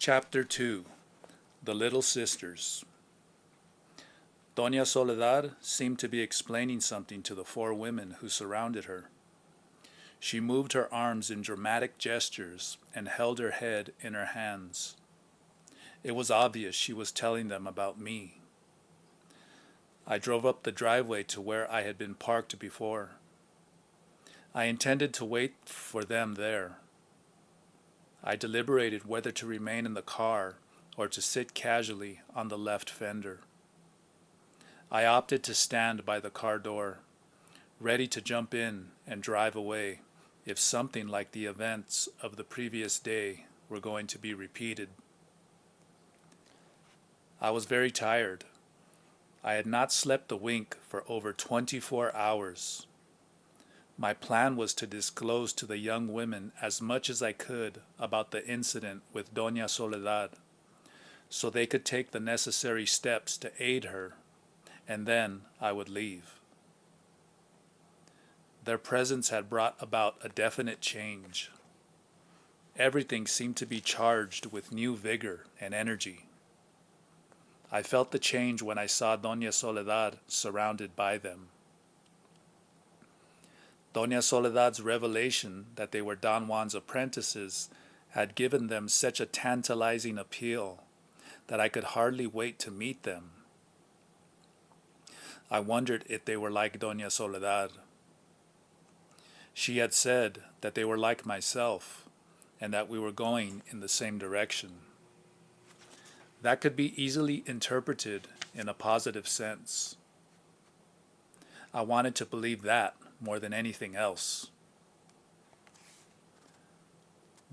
Chapter 2. The Little Sisters. Doña Soledad seemed to be explaining something to the four women who surrounded her. She moved her arms in dramatic gestures and held her head in her hands. It was obvious she was telling them about me. I drove up the driveway to where I had been parked before. I intended to wait for them there. I deliberated whether to remain in the car or to sit casually on the left fender. I opted to stand by the car door, ready to jump in and drive away if something like the events of the previous day were going to be repeated. I was very tired. I had not slept a wink for over 24 hours. My plan was to disclose to the young women as much as I could about the incident with Doña Soledad, so they could take the necessary steps to aid her, and then I would leave. Their presence had brought about a definite change. Everything seemed to be charged with new vigor and energy. I felt the change when I saw Doña Soledad surrounded by them. Doña Soledad's revelation that they were Don Juan's apprentices had given them such a tantalizing appeal that I could hardly wait to meet them. I wondered if they were like Doña Soledad. She had said that they were like myself and that we were going in the same direction. That could be easily interpreted in a positive sense. I wanted to believe that more than anything else.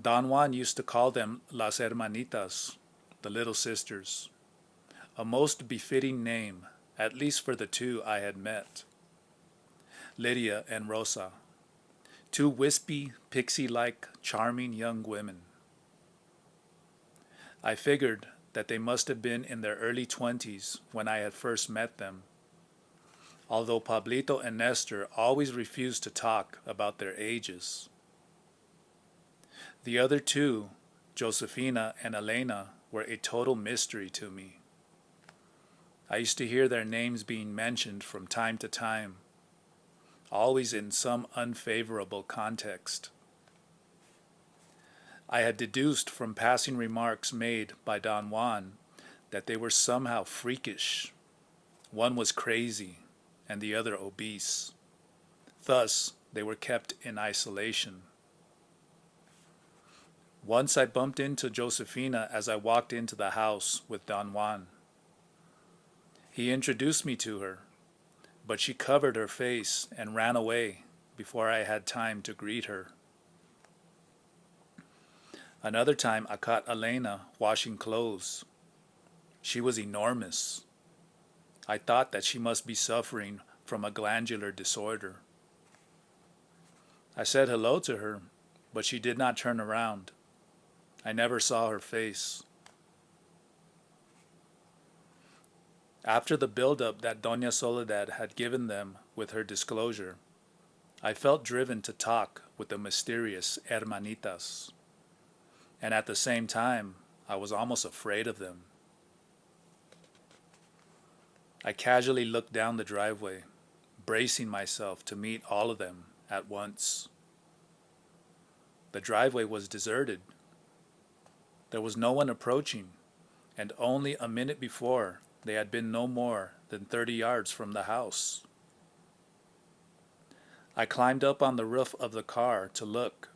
Don Juan used to call them las hermanitas, the little sisters, a most befitting name, at least for the two I had met, Lydia and Rosa, two wispy, pixie-like, charming young women. I figured that they must have been in their early 20s when I had first met them, although Pablito and Nestor always refused to talk about their ages. The other two, Josefina and Elena, were a total mystery to me. I used to hear their names being mentioned from time to time, always in some unfavorable context. I had deduced from passing remarks made by Don Juan that they were somehow freakish. One was crazy and the other obese. Thus, they were kept in isolation. Once I bumped into Josefina as I walked into the house with Don Juan. He introduced me to her, but she covered her face and ran away before I had time to greet her. Another time I caught Elena washing clothes. She was enormous. I thought that she must be suffering from a glandular disorder. I said hello to her, but she did not turn around. I never saw her face. After the build-up that Doña Soledad had given them with her disclosure, I felt driven to talk with the mysterious hermanitas. And at the same time, I was almost afraid of them. I casually looked down the driveway, bracing myself to meet all of them at once. The driveway was deserted. There was no one approaching, and only a minute before they had been no more than 30 yards from the house. I climbed up on the roof of the car to look.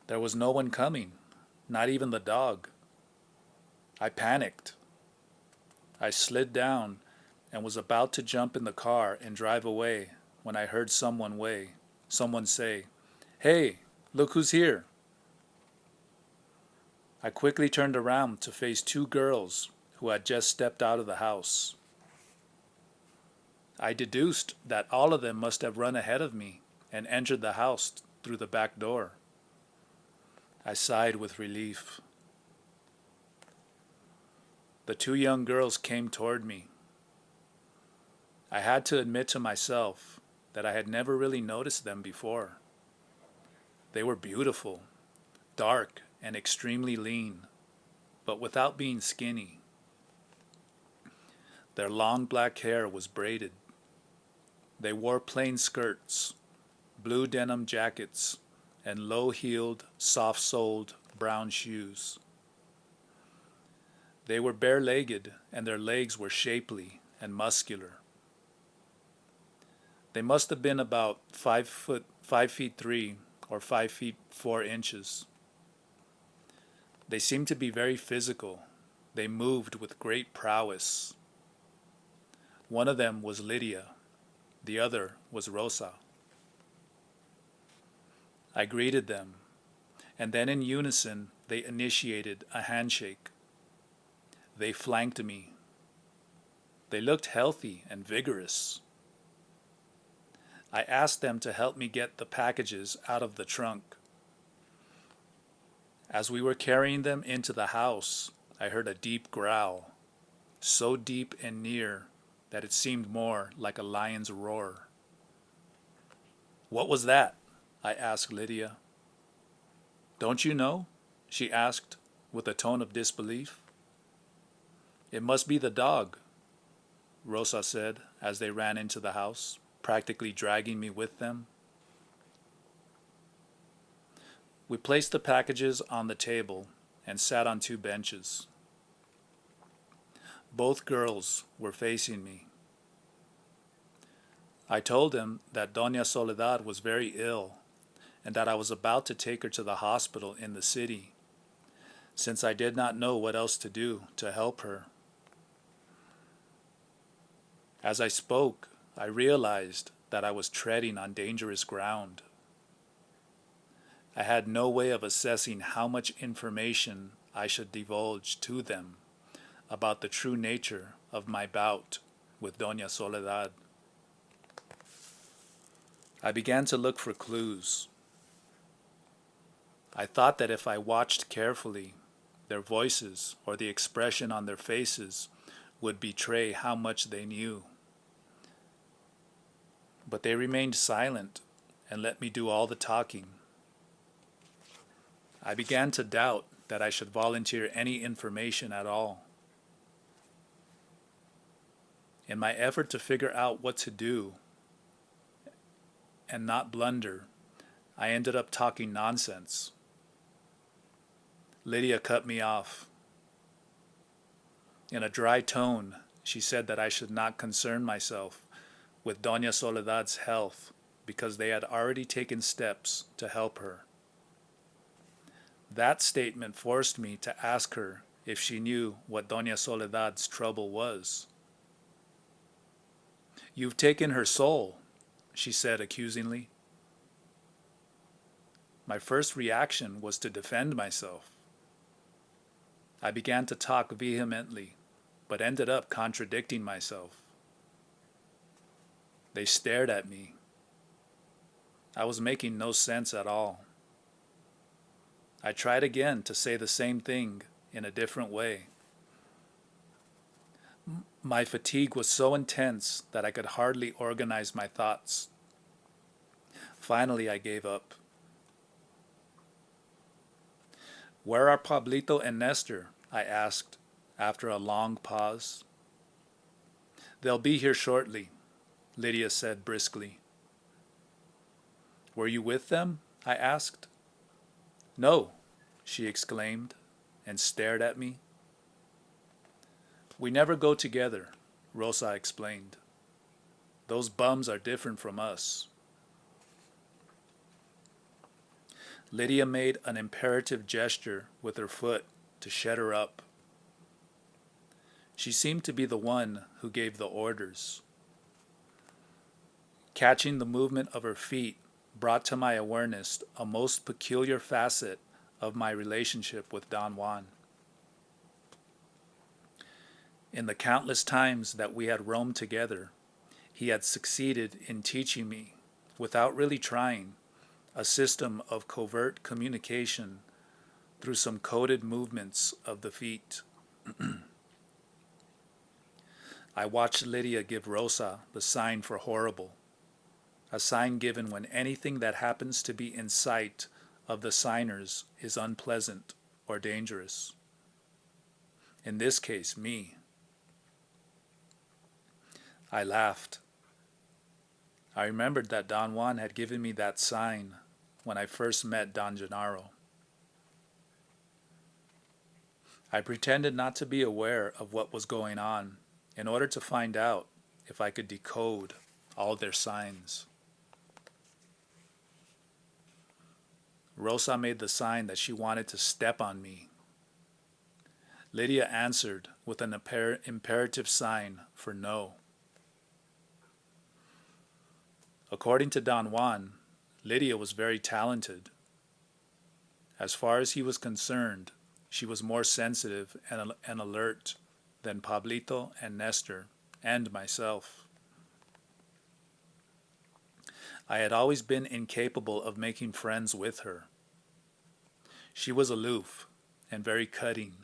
There was no one coming, not even the dog. I panicked. I slid down and was about to jump in the car and drive away when I heard someone say, "Hey, look who's here." I quickly turned around to face two girls who had just stepped out of the house. I deduced that all of them must have run ahead of me and entered the house through the back door. I sighed with relief. The two young girls came toward me. I had to admit to myself that I had never really noticed them before. They were beautiful, dark and extremely lean, but without being skinny. Their long black hair was braided. They wore plain skirts, blue denim jackets, and low-heeled, soft-soled brown shoes. They were bare-legged, and their legs were shapely and muscular. They must have been about 5'3" or 5'4". They seemed to be very physical. They moved with great prowess. One of them was Lydia. The other was Rosa. I greeted them, and then in unison they initiated a handshake. They flanked me. They looked healthy and vigorous. I asked them to help me get the packages out of the trunk. As we were carrying them into the house, I heard a deep growl, so deep and near that it seemed more like a lion's roar. "What was that?" I asked Lydia. "Don't you know?" she asked with a tone of disbelief. "It must be the dog," Rosa said as they ran into the house, practically dragging me with them. We placed the packages on the table and sat on 2 benches. Both girls were facing me. I told them that Doña Soledad was very ill and that I was about to take her to the hospital in the city, since I did not know what else to do to help her. As I spoke, I realized that I was treading on dangerous ground. I had no way of assessing how much information I should divulge to them about the true nature of my bout with Doña Soledad. I began to look for clues. I thought that if I watched carefully, their voices or the expression on their faces would betray how much they knew. But they remained silent and let me do all the talking. I began to doubt that I should volunteer any information at all. In my effort to figure out what to do and not blunder, I ended up talking nonsense. Lydia cut me off. In a dry tone, she said that I should not concern myself with Doña Soledad's health because they had already taken steps to help her. That statement forced me to ask her if she knew what Doña Soledad's trouble was. "You've taken her soul," she said accusingly. My first reaction was to defend myself. I began to talk vehemently, but ended up contradicting myself. They stared at me. I was making no sense at all. I tried again to say the same thing in a different way. My fatigue was so intense that I could hardly organize my thoughts. Finally, I gave up. "Where are Pablito and Nestor?" I asked after a long pause. "They'll be here shortly," Lydia said briskly. "Were you with them?" I asked. "No," she exclaimed and stared at me. "We never go together," Rosa explained. "Those bums are different from us." Lydia made an imperative gesture with her foot to shut her up. She seemed to be the one who gave the orders. Catching the movement of her feet brought to my awareness a most peculiar facet of my relationship with Don Juan. In the countless times that we had roamed together, he had succeeded in teaching me, without really trying, a system of covert communication through some coded movements of the feet. I watched Lydia give Rosa the sign for horrible, a sign given when anything that happens to be in sight of the signers is unpleasant. or dangerous. In this case, me. I laughed. I remembered that Don Juan had given me that sign when I first met Don Gennaro. I pretended not to be aware of what was going on in order to find out if I could decode all their signs. Rosa made the sign that she wanted to step on me. Lydia answered with an imperative sign for no. According to Don Juan, Lydia was very talented. As far as he was concerned, she was more sensitive and alert than Pablito and Nestor and myself. I had always been incapable of making friends with her. She was aloof and very cutting.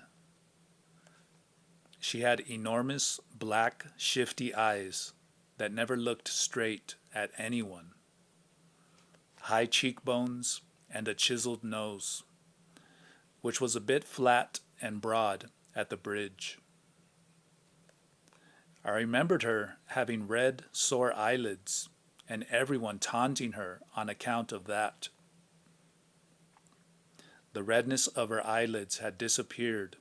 She had enormous, black, shifty eyes that never looked straight at anyone, high cheekbones, and a chiseled nose, which was a bit flat and broad at the bridge. I remembered her having red, sore eyelids, and everyone taunting her on account of that. The redness of her eyelids had disappeared,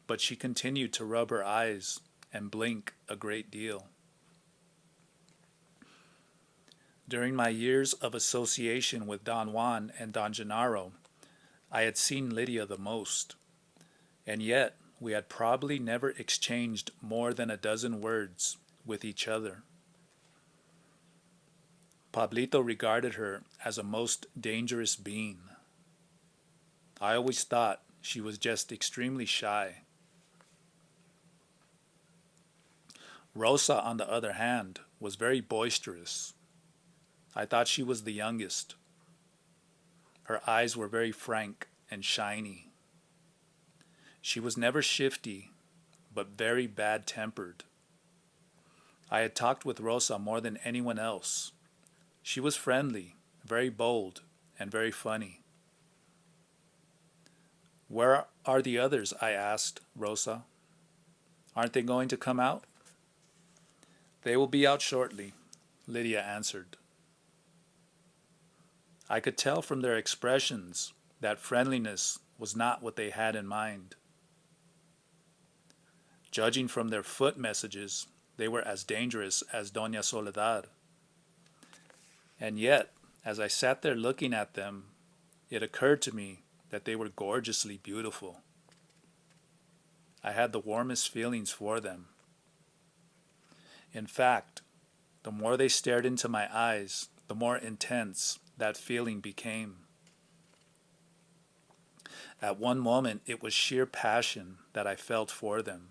but she continued to rub her eyes and blink a great deal. During my years of association with Don Juan and Don Gennaro, I had seen Lydia the most, and yet we had probably never exchanged more than a dozen words with each other. Pablito regarded her as a most dangerous being. I always thought she was just extremely shy. Rosa, on the other hand, was very boisterous. I thought she was the youngest. Her eyes were very frank and shiny. She was never shifty, but very bad-tempered. I had talked with Rosa more than anyone else. She was friendly, very bold, and very funny. "Where are the others?" I asked Rosa. "Aren't they going to come out?" "They will be out shortly," Lydia answered. I could tell from their expressions that friendliness was not what they had in mind. Judging from their foot messages, they were as dangerous as Doña Soledad. And yet, as I sat there looking at them, it occurred to me that they were gorgeously beautiful. I had the warmest feelings for them. In fact, the more they stared into my eyes, the more intense that feeling became. At one moment, it was sheer passion that I felt for them.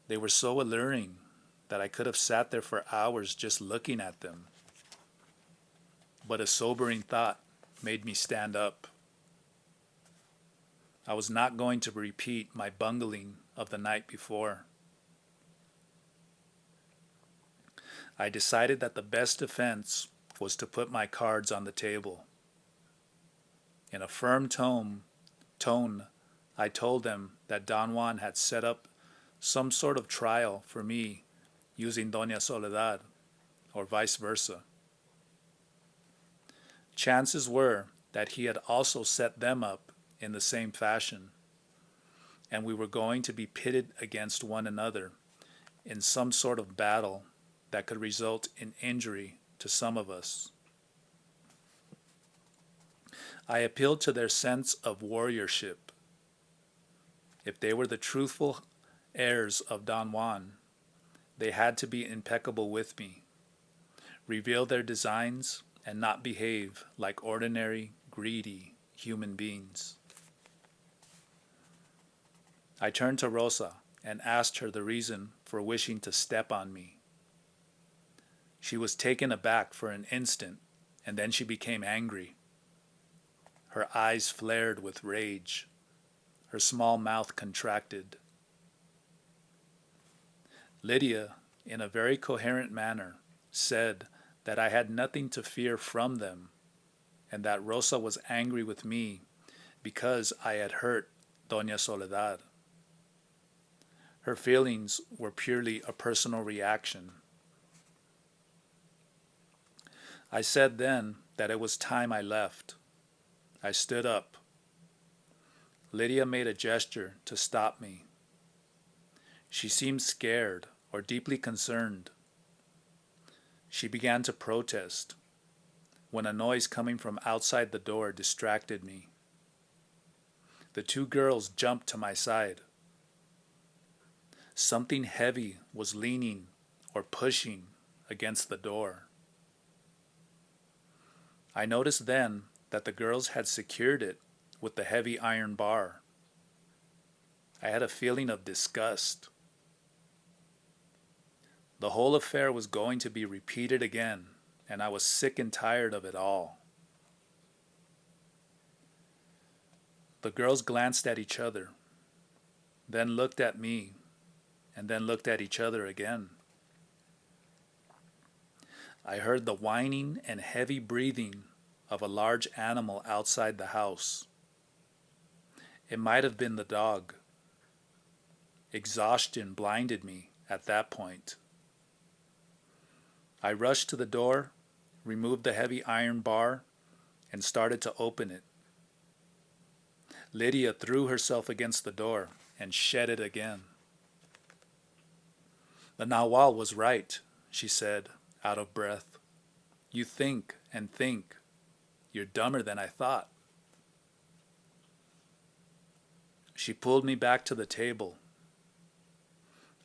They were so alluring that I could have sat there for hours just looking at them. But a sobering thought made me stand up. I was not going to repeat my bungling of the night before. I decided that the best defense was to put my cards on the table. In a firm tone, I told them that Don Juan had set up some sort of trial for me using Doña Soledad, or vice versa. Chances were that he had also set them up in the same fashion, and we were going to be pitted against one another in some sort of battle that could result in injury to some of us. I appealed to their sense of warriorship. If they were the truthful heirs of Don Juan, they had to be impeccable with me, reveal their designs, and not behave like ordinary, greedy human beings. I turned to Rosa and asked her the reason for wishing to step on me. She was taken aback for an instant, and then she became angry. Her eyes flared with rage. Her small mouth contracted. Lydia, in a very coherent manner, said that I had nothing to fear from them, and that Rosa was angry with me because I had hurt Doña Soledad. Her feelings were purely a personal reaction. I said then that it was time I left. I stood up. Lydia made a gesture to stop me. She seemed scared or deeply concerned. She began to protest when a noise coming from outside the door distracted me. The two girls jumped to my side. Something heavy was leaning or pushing against the door. I noticed then that the girls had secured it with the heavy iron bar. I had a feeling of disgust. The whole affair was going to be repeated again, and I was sick and tired of it all. The girls glanced at each other, then looked at me, and then looked at each other again. I heard the whining and heavy breathing of a large animal outside the house. It might have been the dog. Exhaustion blinded me at that point. I rushed to the door, removed the heavy iron bar, and started to open it. Lydia threw herself against the door and shed it again. The Nahual was right, she said, out of breath. You think and think. You're dumber than I thought. She pulled me back to the table.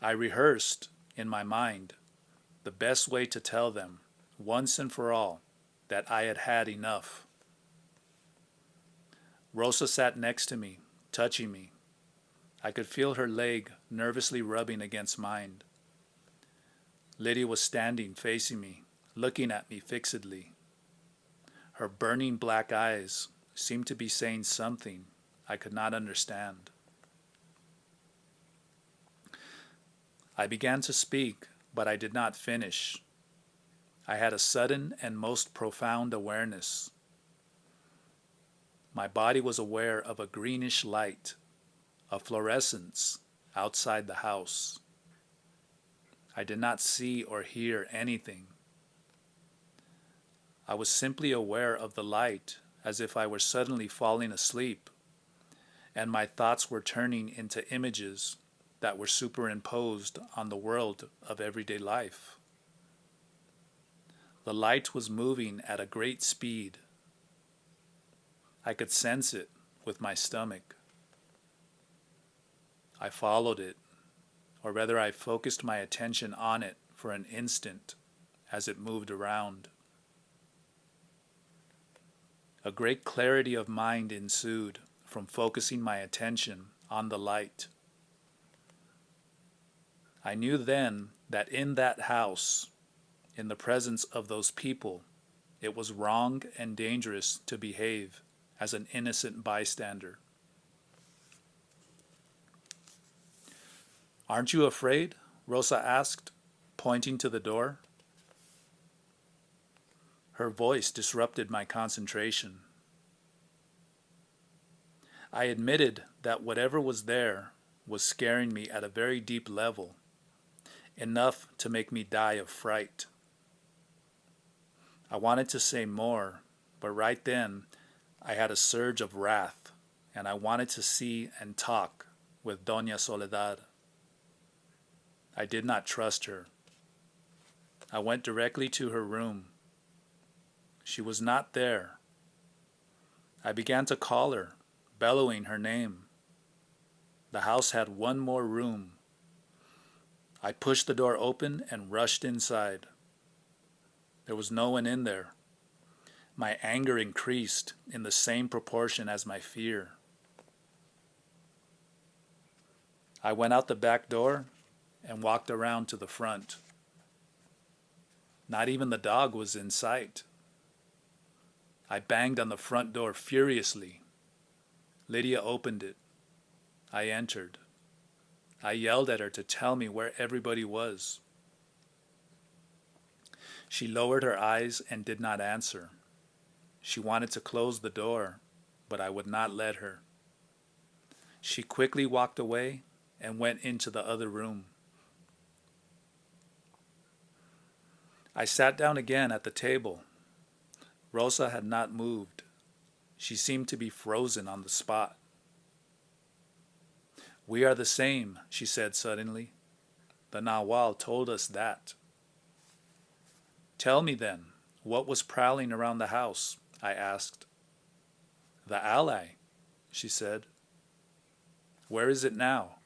I rehearsed in my mind the best way to tell them, once and for all, that I had had enough. Rosa sat next to me, touching me. I could feel her leg nervously rubbing against mine. Lydia was standing facing me, looking at me fixedly. Her burning black eyes seemed to be saying something I could not understand. I began to speak, but I did not finish. I had a sudden and most profound awareness. My body was aware of a greenish light, a fluorescence outside the house. I did not see or hear anything. I was simply aware of the light as if I were suddenly falling asleep, and my thoughts were turning into images that were superimposed on the world of everyday life. The light was moving at a great speed. I could sense it with my stomach. I followed it, or rather I focused my attention on it for an instant as it moved around. A great clarity of mind ensued from focusing my attention on the light. I knew then that in that house, in the presence of those people, it was wrong and dangerous to behave as an innocent bystander. "Aren't you afraid?" Rosa asked, pointing to the door. Her voice disrupted my concentration. I admitted that whatever was there was scaring me at a very deep level, enough to make me die of fright. I wanted to say more, but right then I had a surge of wrath, and I wanted to see and talk with Doña Soledad. I did not trust her. I went directly to her room. She was not there. I began to call her, bellowing her name. The house had one more room. I pushed the door open and rushed inside. There was no one in there. My anger increased in the same proportion as my fear. I went out the back door and walked around to the front. Not even the dog was in sight. I banged on the front door furiously. Lydia opened it. I entered. I yelled at her to tell me where everybody was. She lowered her eyes and did not answer. She wanted to close the door, but I would not let her. She quickly walked away and went into the other room. I sat down again at the table. Rosa had not moved. She seemed to be frozen on the spot. "We are the same," she said suddenly. "The Nahual told us that." "Tell me then, what was prowling around the house?" I asked. "The ally," she said. "Where is it now?"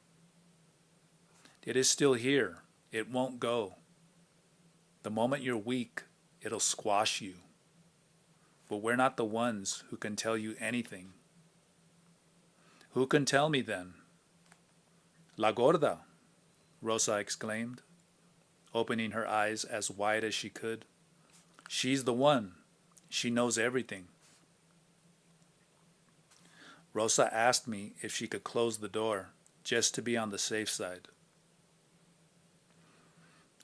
"It is still here. It won't go. The moment you're weak, it'll squash you. But we're not the ones who can tell you anything." "Who can tell me then?" "La Gorda," Rosa exclaimed, opening her eyes as wide as she could. "She's the one. She knows everything." Rosa asked me if she could close the door, just to be on the safe side.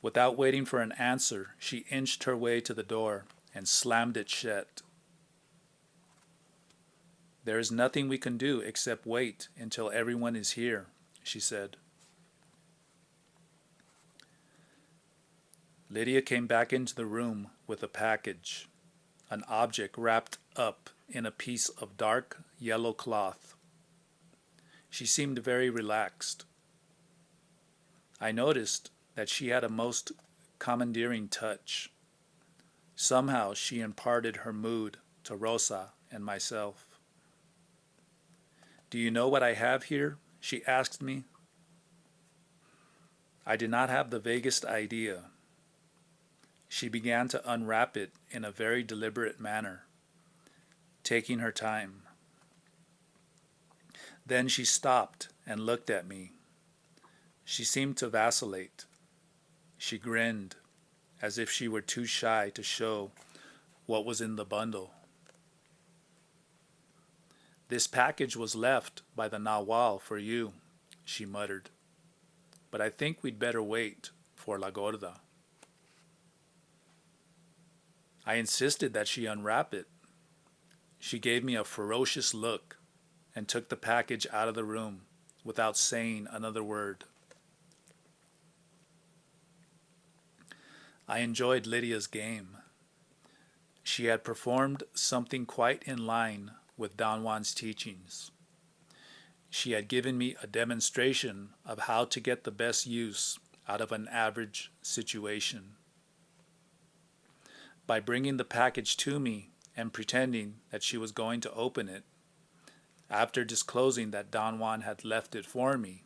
Without waiting for an answer, she inched her way to the door and slammed it shut. "There is nothing we can do except wait until everyone is here," she said. Lydia came back into the room with a package, an object wrapped up in a piece of dark yellow cloth. She seemed very relaxed. I noticed that she had a most commandeering touch. Somehow she imparted her mood to Rosa and myself. "Do you know what I have here?" she asked me. I did not have the vaguest idea. She began to unwrap it in a very deliberate manner, taking her time. Then she stopped and looked at me. She seemed to vacillate. She grinned, as if she were too shy to show what was in the bundle. "This package was left by the Nahual for you," she muttered. "But I think we'd better wait for La Gorda." I insisted that she unwrap it. She gave me a ferocious look and took the package out of the room without saying another word. I enjoyed Lydia's game. She had performed something quite in line with Don Juan's teachings. She had given me a demonstration of how to get the best use out of an average situation. By bringing the package to me and pretending that she was going to open it, after disclosing that Don Juan had left it for me,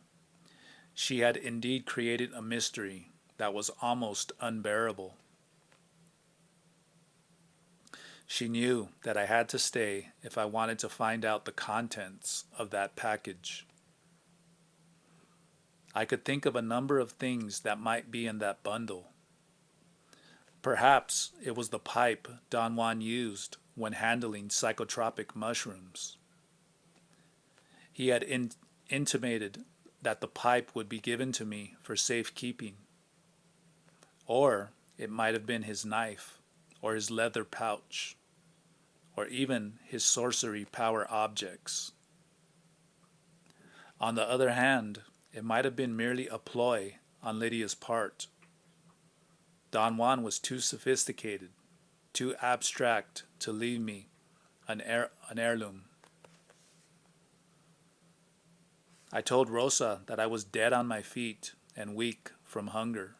she had indeed created a mystery that was almost unbearable. She knew that I had to stay if I wanted to find out the contents of that package. I could think of a number of things that might be in that bundle. Perhaps it was the pipe Don Juan used when handling psychotropic mushrooms. He had intimated that the pipe would be given to me for safekeeping. Or it might have been his knife, or his leather pouch, or even his sorcery power objects. On the other hand, it might have been merely a ploy on Lydia's part. Don Juan was too sophisticated, too abstract to leave me an heirloom. I told Rosa that I was dead on my feet and weak from hunger.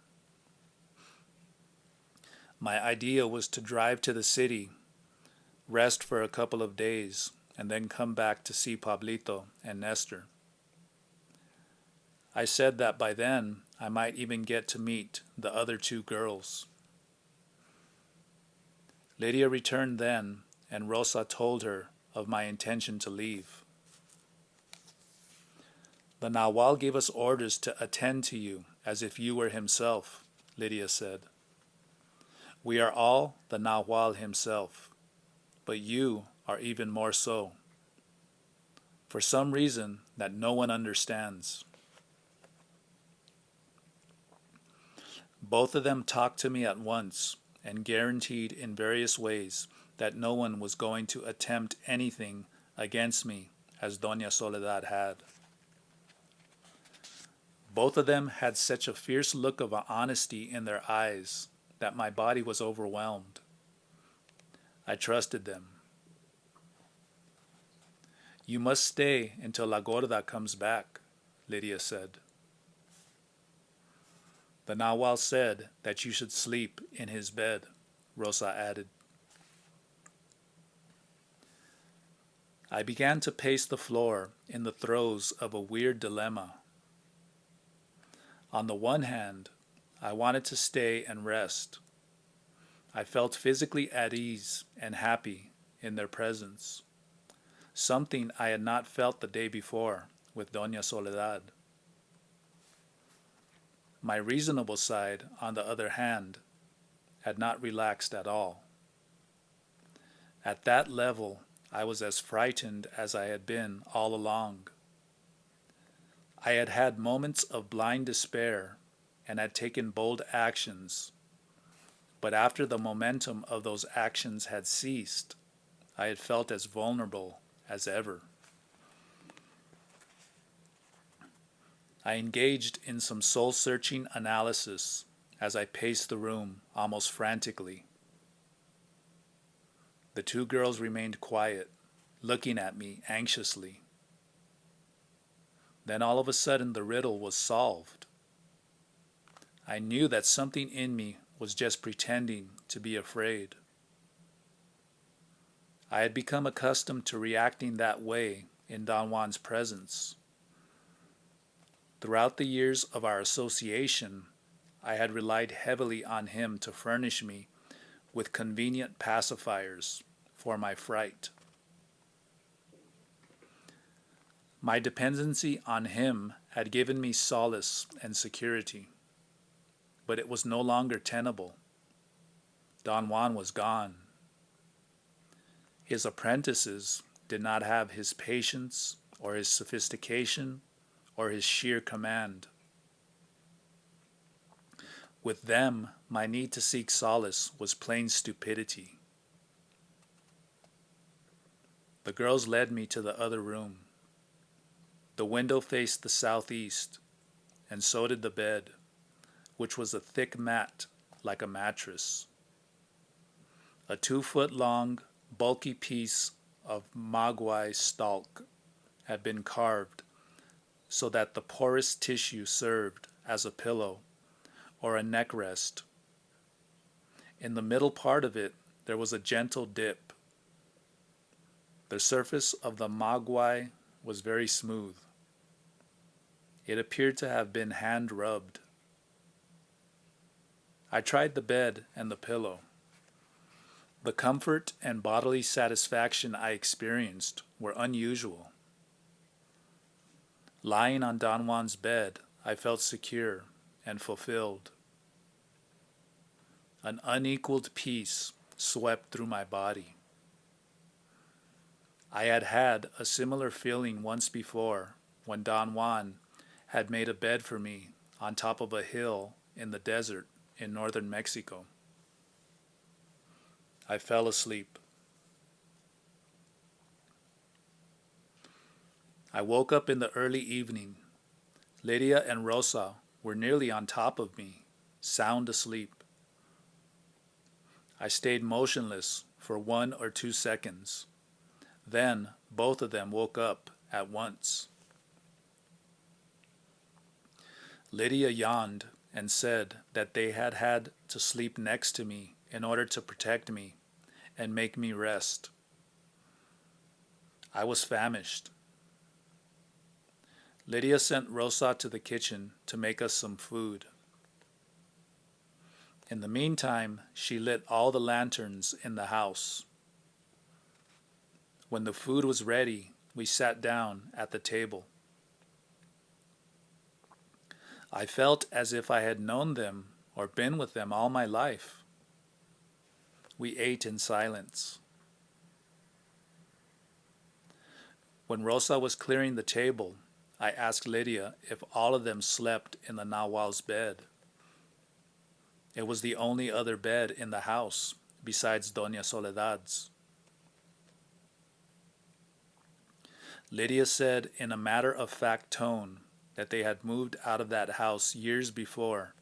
My idea was to drive to the city, rest for a couple of days, and then come back to see Pablito and Nestor. I said that by then I might even get to meet the other two girls. Lydia returned then, and Rosa told her of my intention to leave. "The Nahual gave us orders to attend to you as if you were himself," Lydia said. "We are all the Nahual himself, but you are even more so, for some reason that no one understands." Both of them talked to me at once and guaranteed in various ways that no one was going to attempt anything against me as Doña Soledad had. Both of them had such a fierce look of honesty in their eyes that my body was overwhelmed. I trusted them. You must stay until La Gorda comes back, Lydia said. The Nahual said that you should sleep in his bed, Rosa added. I began to pace the floor in the throes of a weird dilemma. On the one hand, I wanted to stay and rest. I felt physically at ease and happy in their presence, something I had not felt the day before with Doña Soledad. My reasonable side, on the other hand, had not relaxed at all. At that level, I was as frightened as I had been all along. I had had moments of blind despair and had taken bold actions, but after the momentum of those actions had ceased, I had felt as vulnerable as ever. I engaged in some soul-searching analysis as I paced the room almost frantically. The two girls remained quiet, looking at me anxiously. Then all of a sudden the riddle was solved. I knew that something in me was just pretending to be afraid. I had become accustomed to reacting that way in Don Juan's presence. Throughout the years of our association, I had relied heavily on him to furnish me with convenient pacifiers for my fright. My dependency on him had given me solace and security, but it was no longer tenable. Don Juan was gone. His apprentices did not have his patience or his sophistication or his sheer command. With them, my need to seek solace was plain stupidity. The girls led me to the other room. The window faced the southeast, and so did the bed, which was a thick mat like a mattress. A 2-foot-long, bulky piece of maguey stalk had been carved so that the porous tissue served as a pillow or a neck rest. In the middle part of it, there was a gentle dip. The surface of the maguey was very smooth. It appeared to have been hand-rubbed. I tried the bed and the pillow. The comfort and bodily satisfaction I experienced were unusual. Lying on Don Juan's bed, I felt secure and fulfilled. An unequaled peace swept through my body. I had had a similar feeling once before when Don Juan had made a bed for me on top of a hill in the desert in northern Mexico. I fell asleep. I woke up in the early evening. Lydia and Rosa were nearly on top of me, sound asleep. I stayed motionless for 1 or 2 seconds. Then both of them woke up at once. Lydia yawned and said that they had had to sleep next to me in order to protect me and make me rest. I was famished. Lydia sent Rosa to the kitchen to make us some food. In the meantime, she lit all the lanterns in the house. When the food was ready, we sat down at the table. I felt as if I had known them or been with them all my life. We ate in silence. When Rosa was clearing the table, I asked Lydia if all of them slept in the Nahual's bed. It was the only other bed in the house besides Doña Soledad's. Lydia said in a matter-of-fact tone that they had moved out of that house years before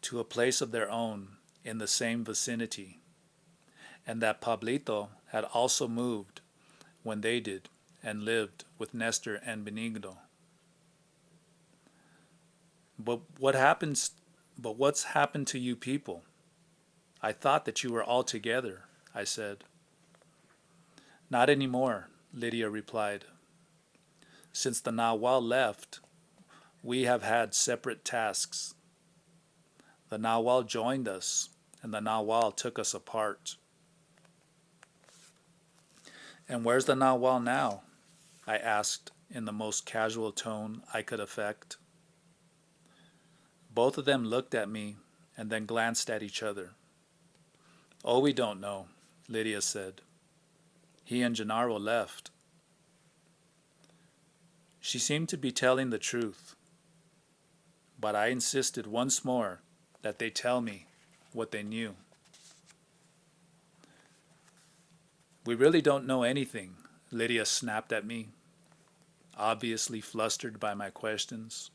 to a place of their own in the same vicinity, and that Pablito had also moved when they did and lived with Nestor and Benigno. But what's happened to you people? I thought that you were all together, I said. Not anymore, Lydia replied. Since the Nahual left, we have had separate tasks. The Nahual joined us, and the Nahual took us apart. And where's the Nahual now? I asked in the most casual tone I could affect. Both of them looked at me and then glanced at each other. Oh, we don't know, Lydia said. He and Gennaro left. She seemed to be telling the truth, but I insisted once more that they tell me what they knew. We really don't know anything, Lydia snapped at me, obviously flustered by my questions.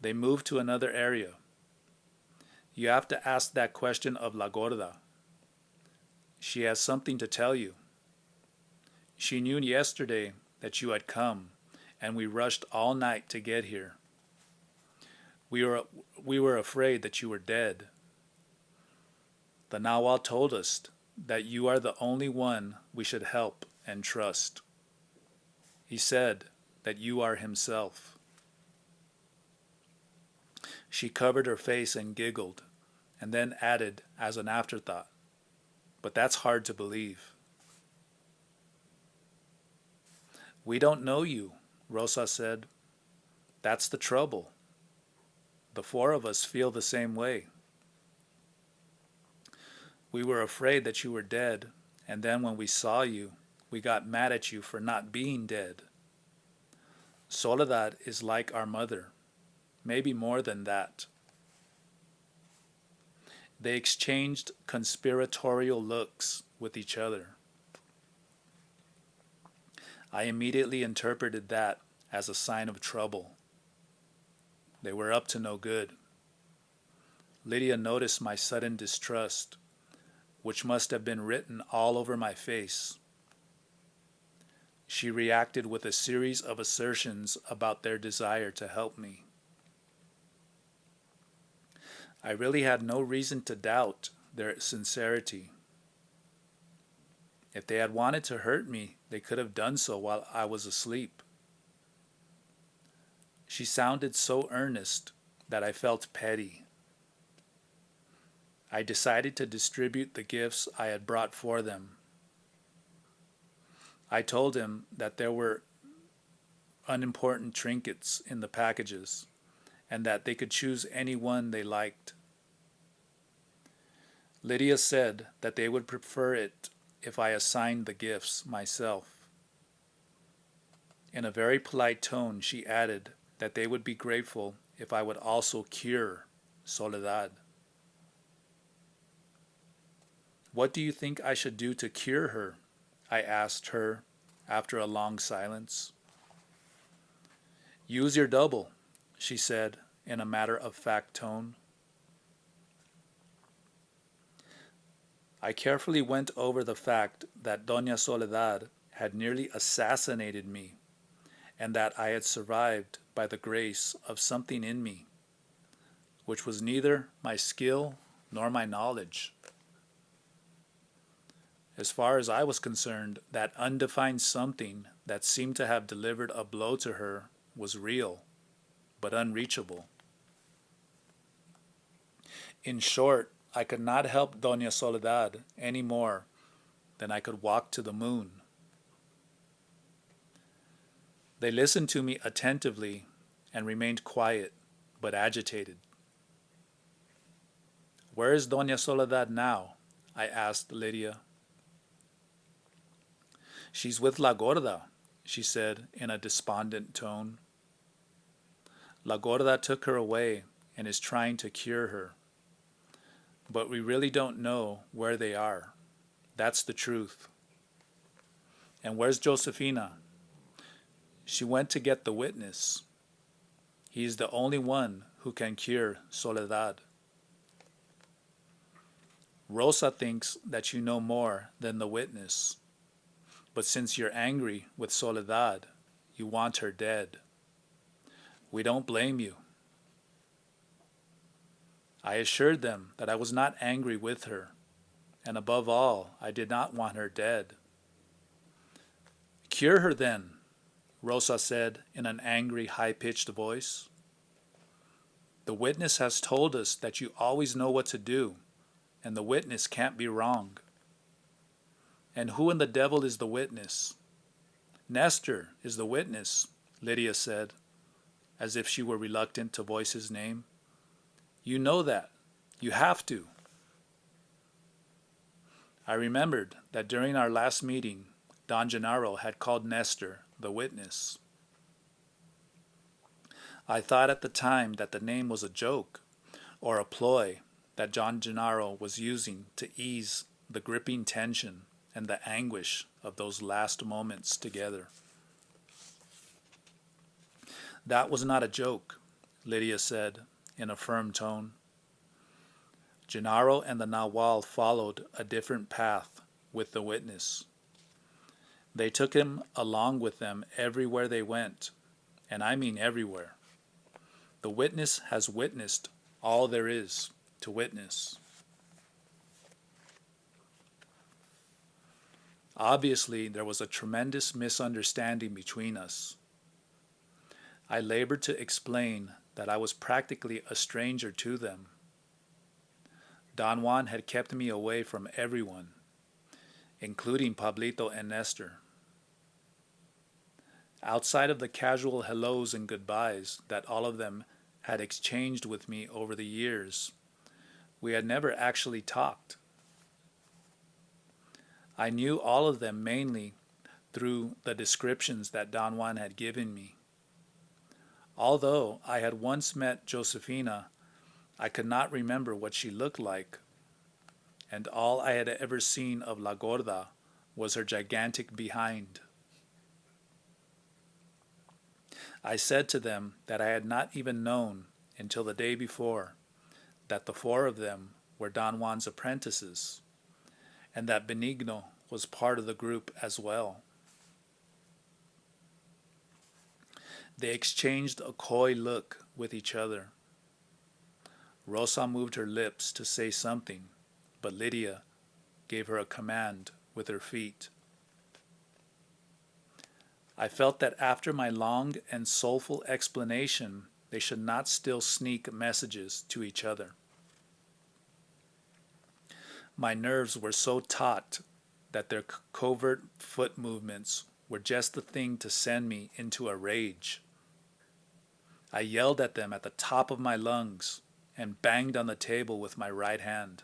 They moved to another area. You have to ask that question of La Gorda. She has something to tell you. She knew yesterday that you had come, and we rushed all night to get here. We were afraid that you were dead. The Nahual told us that you are the only one we should help and trust. He said that you are himself. She covered her face and giggled, and then added as an afterthought, but that's hard to believe. We don't know you, Rosa said. That's the trouble. The four of us feel the same way. We were afraid that you were dead, and then when we saw you, we got mad at you for not being dead. Soledad is like our mother, maybe more than that. They exchanged conspiratorial looks with each other. I immediately interpreted that as a sign of trouble. They were up to no good. Lydia noticed my sudden distrust, which must have been written all over my face. She reacted with a series of assertions about their desire to help me. I really had no reason to doubt their sincerity. If they had wanted to hurt me, they could have done so while I was asleep. She sounded so earnest that I felt petty. I decided to distribute the gifts I had brought for them. I told him that there were unimportant trinkets in the packages and that they could choose any one they liked. Lydia said that they would prefer it if I assigned the gifts myself. In a very polite tone, she added that they would be grateful if I would also cure Soledad. What do you think I should do to cure her? I asked her after a long silence. Use your double, she said in a matter-of-fact tone. I carefully went over the fact that Doña Soledad had nearly assassinated me and that I had survived by the grace of something in me, which was neither my skill nor my knowledge. As far as I was concerned, that undefined something that seemed to have delivered a blow to her was real, but unreachable. In short, I could not help Doña Soledad any more than I could walk to the moon. They listened to me attentively and remained quiet, but agitated. Where is Doña Soledad now? I asked Lydia. She's with La Gorda, she said in a despondent tone. La Gorda took her away and is trying to cure her. But we really don't know where they are. That's the truth. And where's Josefina? She went to get the witness. He is the only one who can cure Soledad. Rosa thinks that you know more than the witness, but since you're angry with Soledad, you want her dead. We don't blame you. I assured them that I was not angry with her, and above all, I did not want her dead. Cure her then, Rosa said in an angry, high-pitched voice. The witness has told us that you always know what to do, and the witness can't be wrong. And who in the devil is the witness? Nestor is the witness, Lydia said, as if she were reluctant to voice his name. You know that. You have to. I remembered that during our last meeting, Don Gennaro had called Nestor the witness. I thought at the time that the name was a joke or a ploy that Don Gennaro was using to ease the gripping tension and the anguish of those last moments together. That was not a joke, Lydia said in a firm tone. Gennaro and the Nahual followed a different path with the witness. They took him along with them everywhere they went, and I mean everywhere. The witness has witnessed all there is to witness. Obviously, there was a tremendous misunderstanding between us. I labored to explain that I was practically a stranger to them. Don Juan had kept me away from everyone, including Pablito and Nestor. Outside of the casual hellos and goodbyes that all of them had exchanged with me over the years, we had never actually talked. I knew all of them mainly through the descriptions that Don Juan had given me. Although I had once met Josefina, I could not remember what she looked like, and all I had ever seen of La Gorda was her gigantic behind. I said to them that I had not even known until the day before that the four of them were Don Juan's apprentices, and that Benigno was part of the group as well. They exchanged a coy look with each other. Rosa moved her lips to say something, but Lydia gave her a command with her feet. I felt that after my long and soulful explanation, they should not still sneak messages to each other. My nerves were so taut that their covert foot movements were just the thing to send me into a rage. I yelled at them at the top of my lungs and banged on the table with my right hand.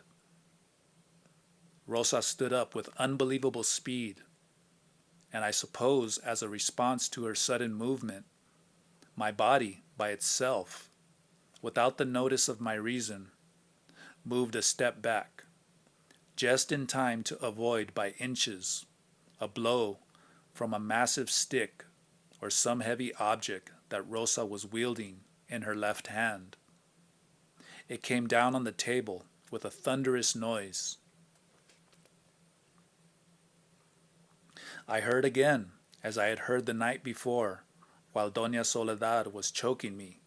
Rosa stood up with unbelievable speed, and I suppose as a response to her sudden movement, my body by itself, without the notice of my reason, moved a step back, just in time to avoid by inches a blow from a massive stick or some heavy object that Rosa was wielding in her left hand. It came down on the table with a thunderous noise. I heard again, as I had heard the night before, while Doña Soledad was choking me,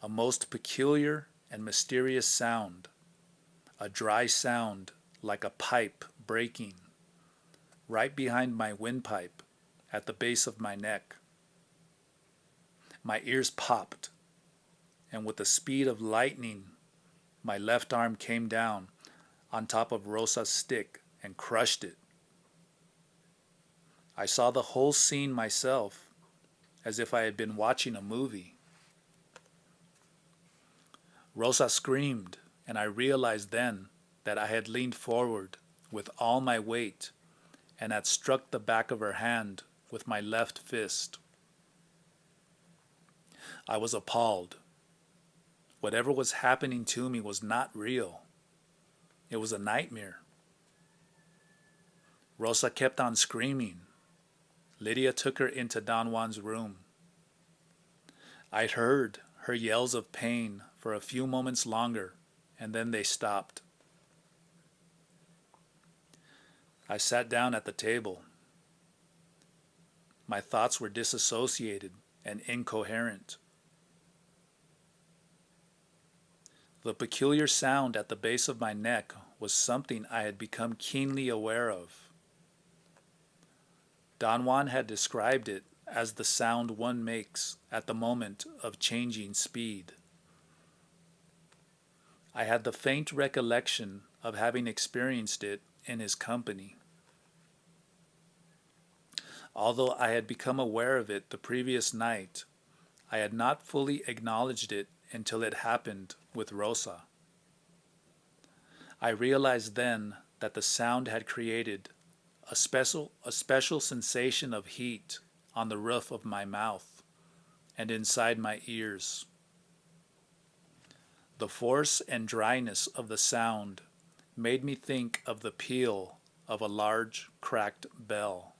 a most peculiar and mysterious sound, a dry sound like a pipe breaking, right behind my windpipe at the base of my neck. My ears popped, and with the speed of lightning, my left arm came down on top of Rosa's stick and crushed it. I saw the whole scene myself, as if I had been watching a movie. Rosa screamed, and I realized then that I had leaned forward with all my weight and had struck the back of her hand with my left fist. I was appalled. Whatever was happening to me was not real. It was a nightmare. Rosa kept on screaming. Lydia took her into Don Juan's room. I heard her yells of pain for a few moments longer, and then they stopped. I sat down at the table. My thoughts were disassociated and incoherent. The peculiar sound at the base of my neck was something I had become keenly aware of. Don Juan had described it as the sound one makes at the moment of changing speed. I had the faint recollection of having experienced it in his company. Although I had become aware of it the previous night, I had not fully acknowledged it until it happened with Rosa. I realized then that the sound had created a special sensation of heat on the roof of my mouth and inside my ears. The force and dryness of the sound made me think of the peal of a large cracked bell.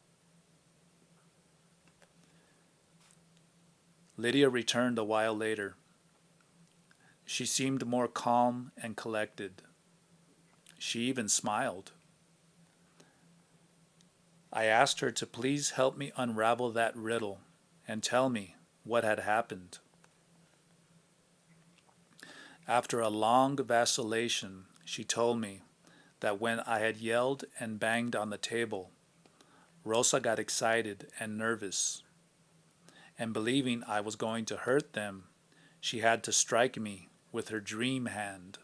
Lydia returned a while later. She seemed more calm and collected. She even smiled. I asked her to please help me unravel that riddle and tell me what had happened. After a long vacillation, she told me that when I had yelled and banged on the table, Rosa got excited and nervous, and believing I was going to hurt them, she had to strike me with her dream hand.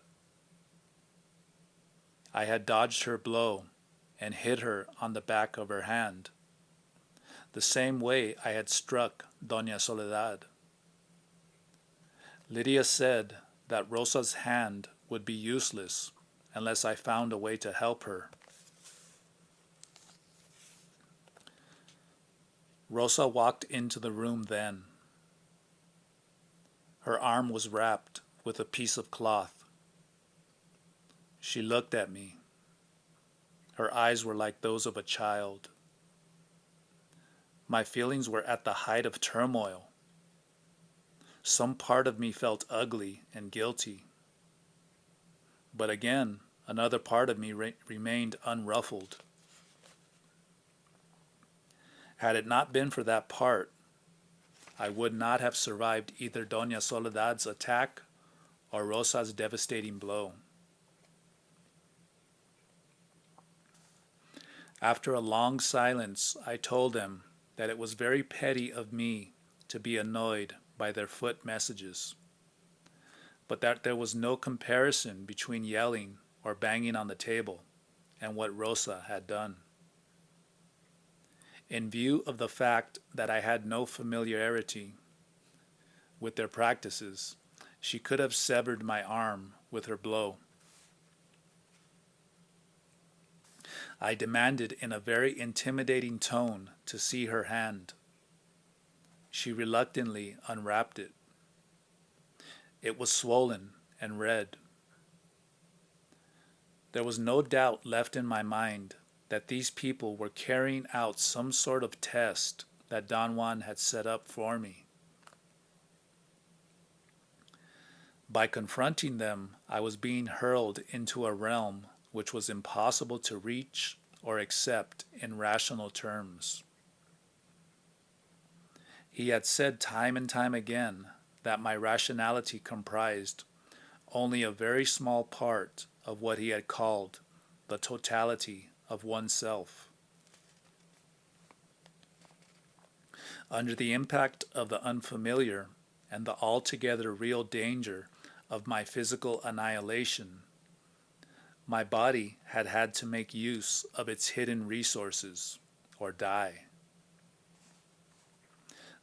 I had dodged her blow and hit her on the back of her hand, the same way I had struck Doña Soledad. Lydia said that Rosa's hand would be useless unless I found a way to help her. Rosa walked into the room then. Her arm was wrapped with a piece of cloth. She looked at me. Her eyes were like those of a child. My feelings were at the height of turmoil. Some part of me felt ugly and guilty. But again, another part of me remained unruffled. Had it not been for that part, I would not have survived either Doña Soledad's attack or Rosa's devastating blow. After a long silence, I told them that it was very petty of me to be annoyed by their foot messages, but that there was no comparison between yelling or banging on the table and what Rosa had done. In view of the fact that I had no familiarity with their practices, she could have severed my arm with her blow. I demanded in a very intimidating tone to see her hand. She reluctantly unwrapped it. It was swollen and red. There was no doubt left in my mind that these people were carrying out some sort of test that Don Juan had set up for me. By confronting them, I was being hurled into a realm which was impossible to reach or accept in rational terms. He had said time and time again that my rationality comprised only a very small part of what he had called the totality of oneself. Under the impact of the unfamiliar and the altogether real danger of my physical annihilation, my body had had to make use of its hidden resources, or die.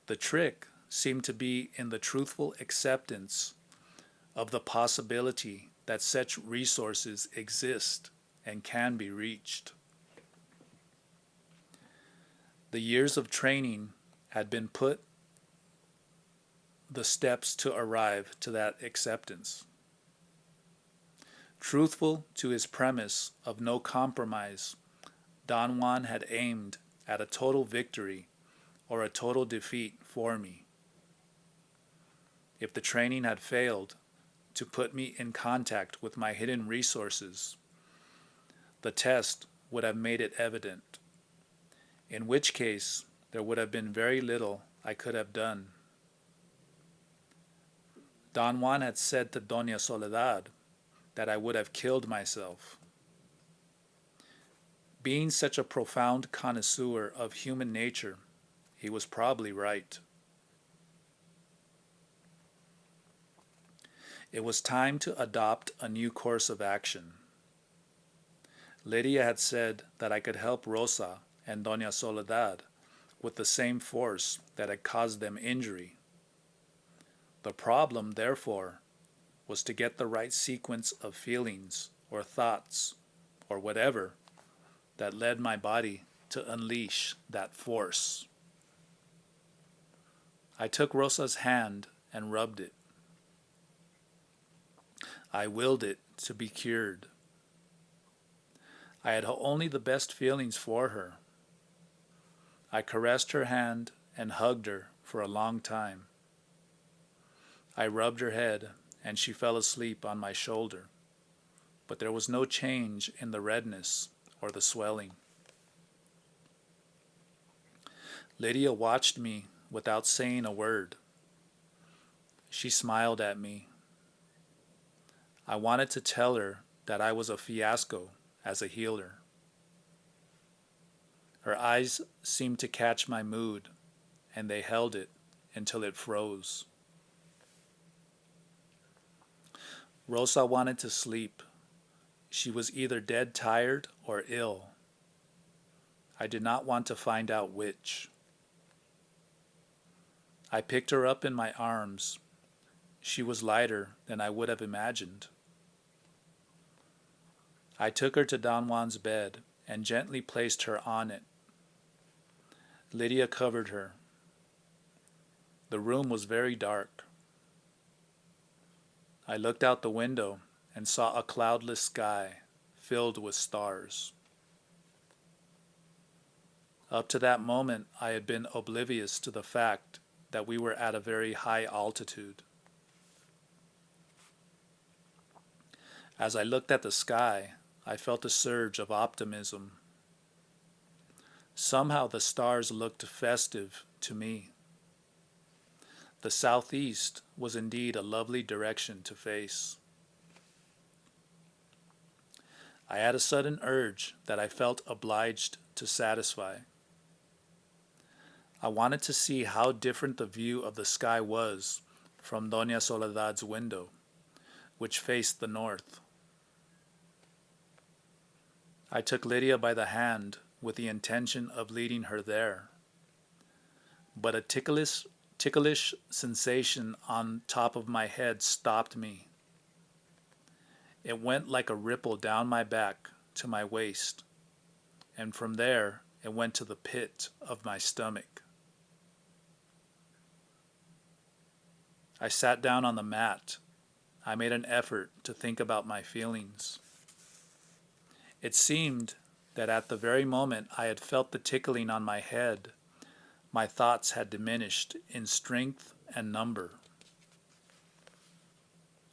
The trick seemed to be in the truthful acceptance of the possibility that such resources exist and can be reached. The years of training had been put the steps to arrive to that acceptance. Truthful to his premise of no compromise, Don Juan had aimed at a total victory or a total defeat for me. If the training had failed to put me in contact with my hidden resources, the test would have made it evident, in which case there would have been very little I could have done. Don Juan had said to Doña Soledad that I would have killed myself. Being such a profound connoisseur of human nature, he was probably right. It was time to adopt a new course of action. Lydia had said that I could help Rosa and Doña Soledad with the same force that had caused them injury. The problem, therefore, was to get the right sequence of feelings or thoughts or whatever that led my body to unleash that force. I took Rosa's hand and rubbed it. I willed it to be cured. I had only the best feelings for her. I caressed her hand and hugged her for a long time. I rubbed her head and she fell asleep on my shoulder, but there was no change in the redness or the swelling. Lydia watched me without saying a word. She smiled at me. I wanted to tell her that I was a fiasco as a healer. Her eyes seemed to catch my mood, and they held it until it froze. Rosa wanted to sleep. She was either dead tired or ill. I did not want to find out which. I picked her up in my arms. She was lighter than I would have imagined. I took her to Don Juan's bed and gently placed her on it. Lydia covered her. The room was very dark. I looked out the window and saw a cloudless sky filled with stars. Up to that moment, I had been oblivious to the fact that we were at a very high altitude. As I looked at the sky, I felt a surge of optimism. Somehow the stars looked festive to me. The southeast was indeed a lovely direction to face. I had a sudden urge that I felt obliged to satisfy. I wanted to see how different the view of the sky was from Doña Soledad's window, which faced the north. I took Lydia by the hand with the intention of leading her there, but a ticklish sensation on top of my head stopped me. It went like a ripple down my back to my waist, and from there it went to the pit of my stomach. I sat down on the mat. I made an effort to think about my feelings. It seemed that at the very moment I had felt the tickling on my head, my thoughts had diminished in strength and number.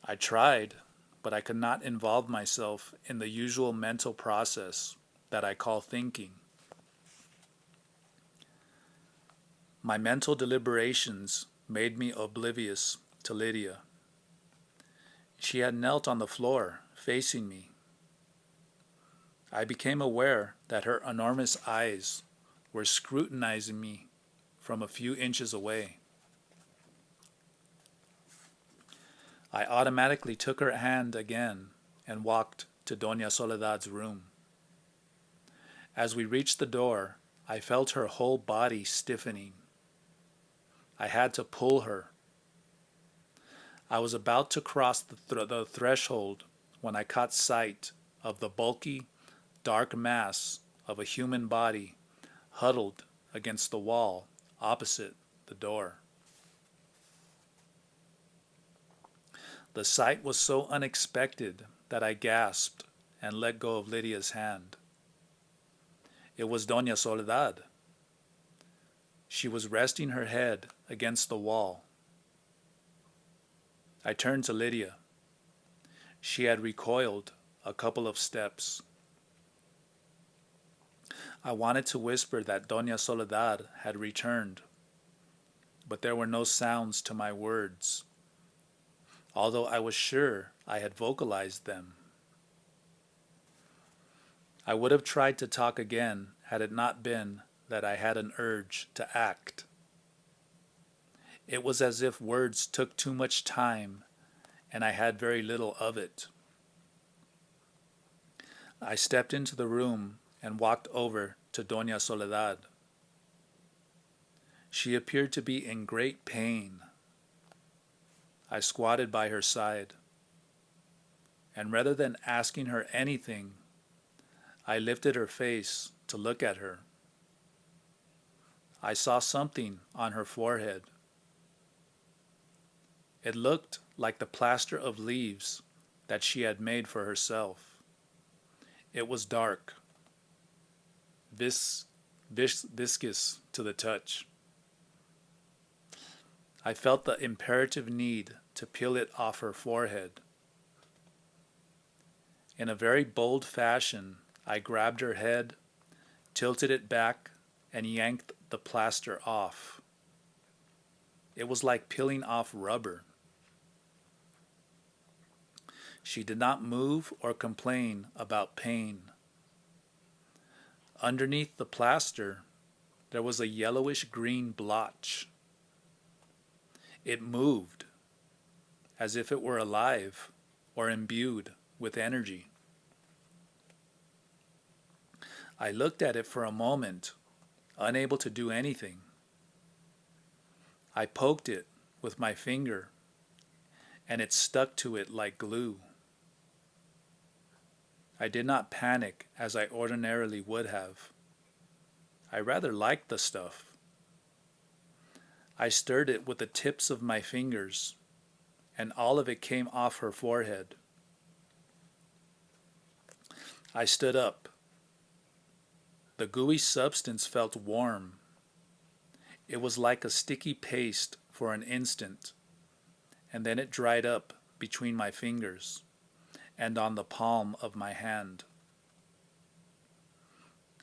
I tried, but I could not involve myself in the usual mental process that I call thinking. My mental deliberations made me oblivious to Lydia. She had knelt on the floor, facing me. I became aware that her enormous eyes were scrutinizing me from a few inches away. I automatically took her hand again and walked to Doña Soledad's room. As we reached the door, I felt her whole body stiffening. I had to pull her. I was about to cross the threshold when I caught sight of the bulky, dark mass of a human body huddled against the wall opposite the door. The sight was so unexpected that I gasped and let go of Lydia's hand. It was Doña Soledad. She was resting her head against the wall. I turned to Lydia. She had recoiled a couple of steps. I wanted to whisper that Doña Soledad had returned, but there were no sounds to my words, although I was sure I had vocalized them. I would have tried to talk again had it not been that I had an urge to act. It was as if words took too much time, and I had very little of it. I stepped into the room and walked over to Doña Soledad. She appeared to be in great pain. I squatted by her side, and rather than asking her anything, I lifted her face to look at her. I saw something on her forehead. It looked like the plaster of leaves that she had made for herself. It was dark, viscous to the touch. I felt the imperative need to peel it off her forehead. In a very bold fashion, I grabbed her head, tilted it back, and yanked the plaster off. It was like peeling off rubber. She did not move or complain about pain. Underneath the plaster, there was a yellowish-green blotch. It moved, as if it were alive or imbued with energy. I looked at it for a moment, unable to do anything. I poked it with my finger, and it stuck to it like glue. I did not panic as I ordinarily would have. I rather liked the stuff. I stirred it with the tips of my fingers, and all of it came off her forehead. I stood up. The gooey substance felt warm. It was like a sticky paste for an instant, and then it dried up between my fingers and on the palm of my hand.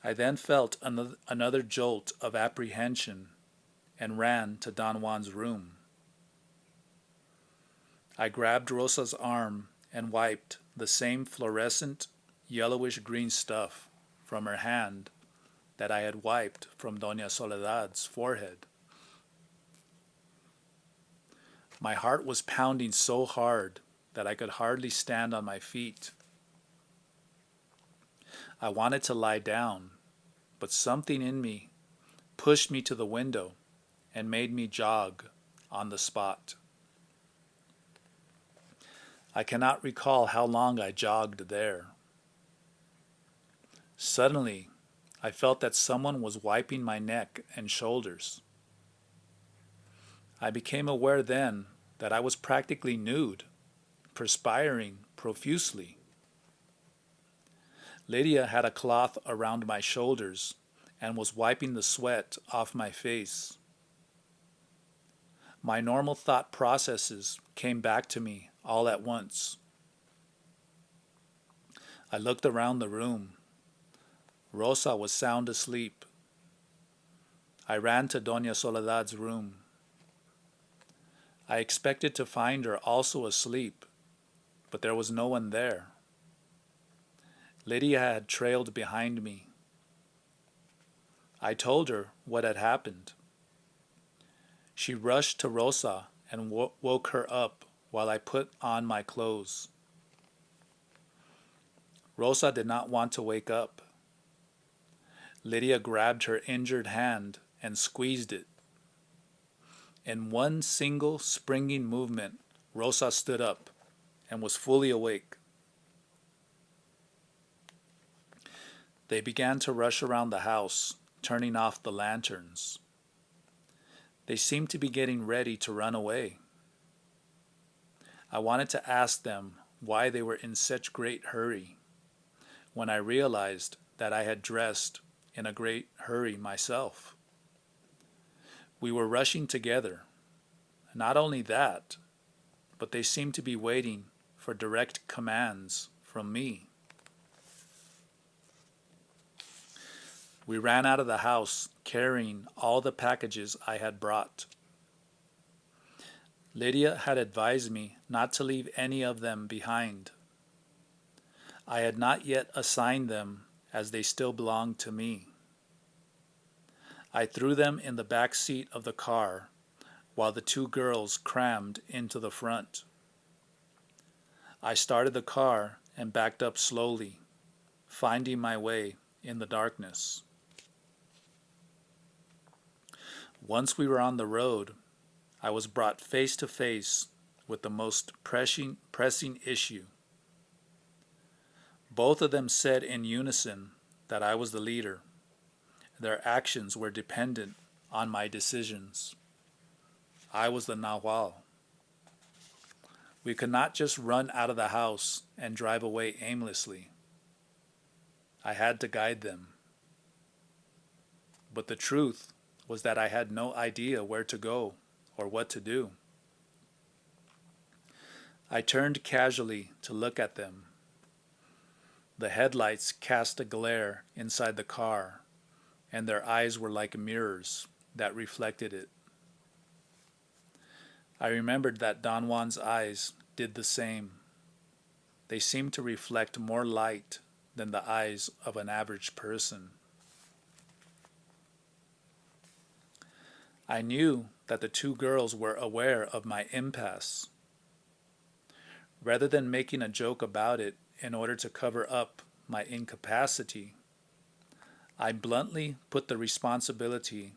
I then felt another jolt of apprehension and ran to Don Juan's room. I grabbed Rosa's arm and wiped the same fluorescent, yellowish-green stuff from her hand that I had wiped from Doña Soledad's forehead. My heart was pounding so hard that I could hardly stand on my feet. I wanted to lie down, but something in me pushed me to the window and made me jog on the spot. I cannot recall how long I jogged there. Suddenly, I felt that someone was wiping my neck and shoulders. I became aware then that I was practically nude, perspiring profusely. Lydia had a cloth around my shoulders and was wiping the sweat off my face. My normal thought processes came back to me all at once. I looked around the room. Rosa was sound asleep. I ran to Doña Soledad's room. I expected to find her also asleep, but there was no one there. Lydia had trailed behind me. I told her what had happened. She rushed to Rosa and woke her up while I put on my clothes. Rosa did not want to wake up. Lydia grabbed her injured hand and squeezed it. In one single springing movement, Rosa stood up and was fully awake. They began to rush around the house, turning off the lanterns. They seemed to be getting ready to run away. I wanted to ask them why they were in such great hurry, when I realized that I had dressed in a great hurry myself. We were rushing together. Not only that, but they seemed to be waiting for direct commands from me. We ran out of the house carrying all the packages I had brought. Lydia had advised me not to leave any of them behind. I had not yet assigned them as they still belonged to me. I threw them in the back seat of the car while the two girls crammed into the front. I started the car and backed up slowly, finding my way in the darkness. Once we were on the road, I was brought face to face with the most pressing issue. Both of them said in unison that I was the leader. Their actions were dependent on my decisions. I was the Nahual. We could not just run out of the house and drive away aimlessly. I had to guide them. But the truth was that I had no idea where to go or what to do. I turned casually to look at them. The headlights cast a glare inside the car, and their eyes were like mirrors that reflected it. I remembered that Don Juan's eyes did the same. They seemed to reflect more light than the eyes of an average person. I knew that the two girls were aware of my impasse. Rather than making a joke about it in order to cover up my incapacity, I bluntly put the responsibility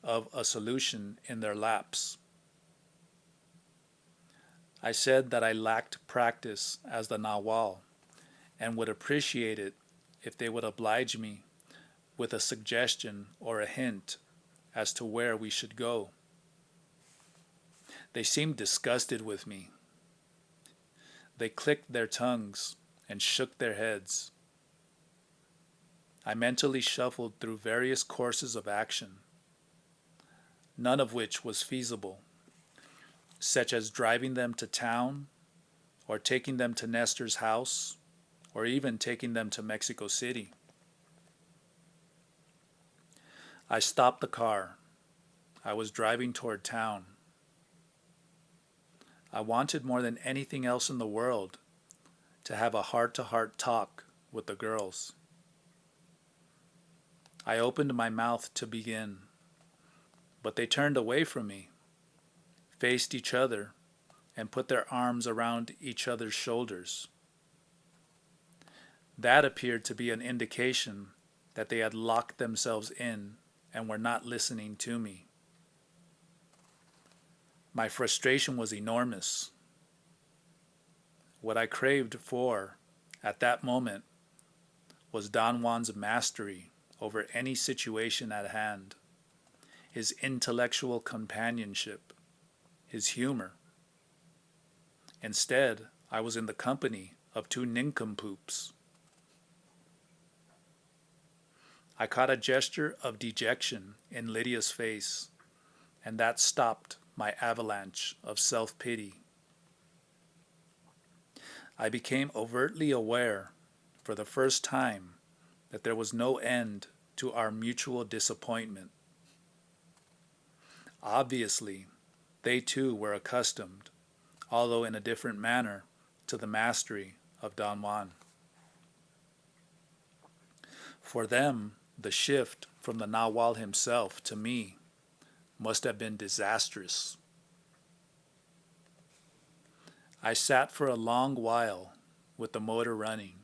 of a solution in their laps. I said that I lacked practice as the Nahual and would appreciate it if they would oblige me with a suggestion or a hint as to where we should go. They seemed disgusted with me. They clicked their tongues and shook their heads. I mentally shuffled through various courses of action, none of which was feasible, such as driving them to town, or taking them to Nestor's house, or even taking them to Mexico City. I stopped the car. I was driving toward town. I wanted more than anything else in the world to have a heart-to-heart talk with the girls. I opened my mouth to begin, but they turned away from me, faced each other, and put their arms around each other's shoulders. That appeared to be an indication that they had locked themselves in and were not listening to me. My frustration was enormous. What I craved for at that moment was Don Juan's mastery over any situation at hand, his intellectual companionship, his humor. Instead, I was in the company of two nincompoops. I caught a gesture of dejection in Lydia's face, and that stopped my avalanche of self-pity. I became overtly aware, for the first time, that there was no end to our mutual disappointment. Obviously, they too were accustomed, although in a different manner, to the mastery of Don Juan. For them, the shift from the Nahual himself to me must have been disastrous. I sat for a long while with the motor running.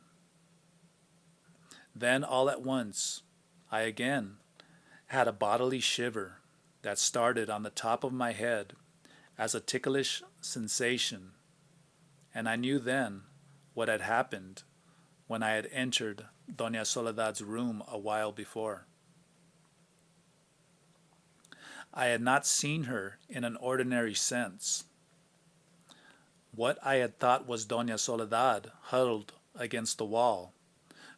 Then all at once, I again had a bodily shiver that started on the top of my head as a ticklish sensation, and I knew then what had happened when I had entered Doña Soledad's room a while before. I had not seen her in an ordinary sense. What I had thought was Doña Soledad huddled against the wall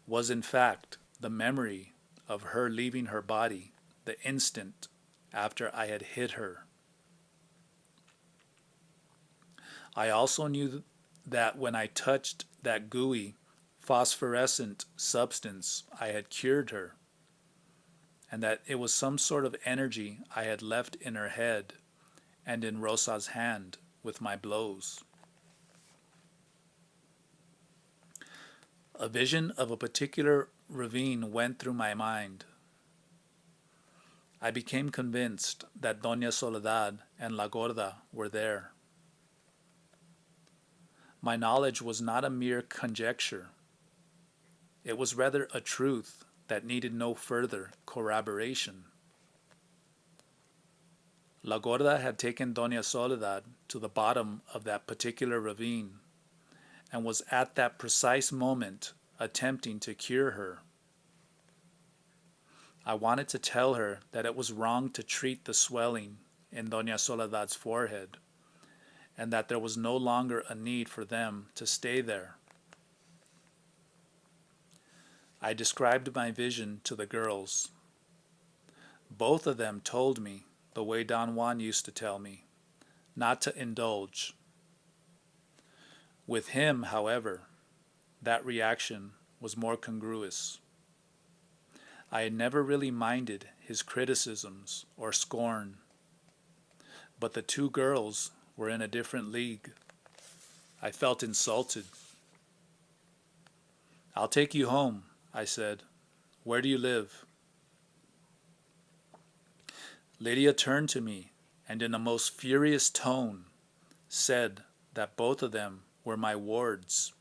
was in fact the memory of her leaving her body the instant after I had hit her. I also knew that when I touched that gooey, phosphorescent substance, I had cured her, and that it was some sort of energy I had left in her head and in Rosa's hand with my blows. A vision of a particular ravine went through my mind. I became convinced that Doña Soledad and La Gorda were there. My knowledge was not a mere conjecture. It was rather a truth that needed no further corroboration. La Gorda had taken Doña Soledad to the bottom of that particular ravine and was at that precise moment attempting to cure her. I wanted to tell her that it was wrong to treat the swelling in Doña Soledad's forehead, and that there was no longer a need for them to stay there. I described my vision to the girls. Both of them told me, the way Don Juan used to tell me, not to indulge. With him, however, that reaction was more congruous. I had never really minded his criticisms or scorn, but the two girls were in a different league. I felt insulted. "I'll take you home," I said. "Where do you live?" Lydia turned to me and in a most furious tone said that both of them were my wards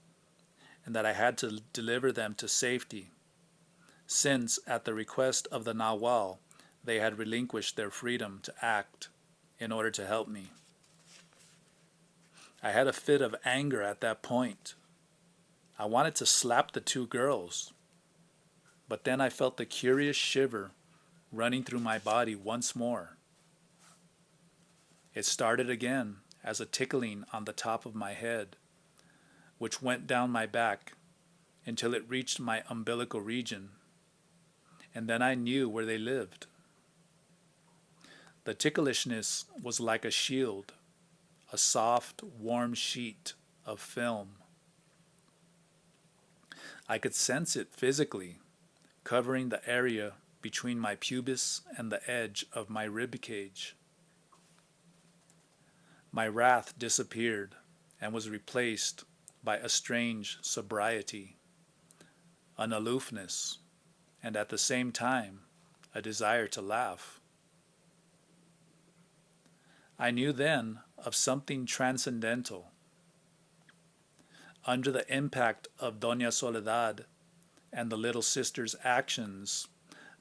and that I had to deliver them to safety, since at the request of the Nahual they had relinquished their freedom to act in order to help me. I had a fit of anger at that point. I wanted to slap the two girls, but then I felt the curious shiver running through my body once more. It started again as a tickling on the top of my head, which went down my back until it reached my umbilical region, and then I knew where they lived. The ticklishness was like a shield, a soft, warm sheet of film. I could sense it physically, covering the area between my pubis and the edge of my rib cage. My wrath disappeared and was replaced by a strange sobriety, an aloofness, and at the same time, a desire to laugh. I knew then of something transcendental. Under the impact of Doña Soledad and the little sister's actions,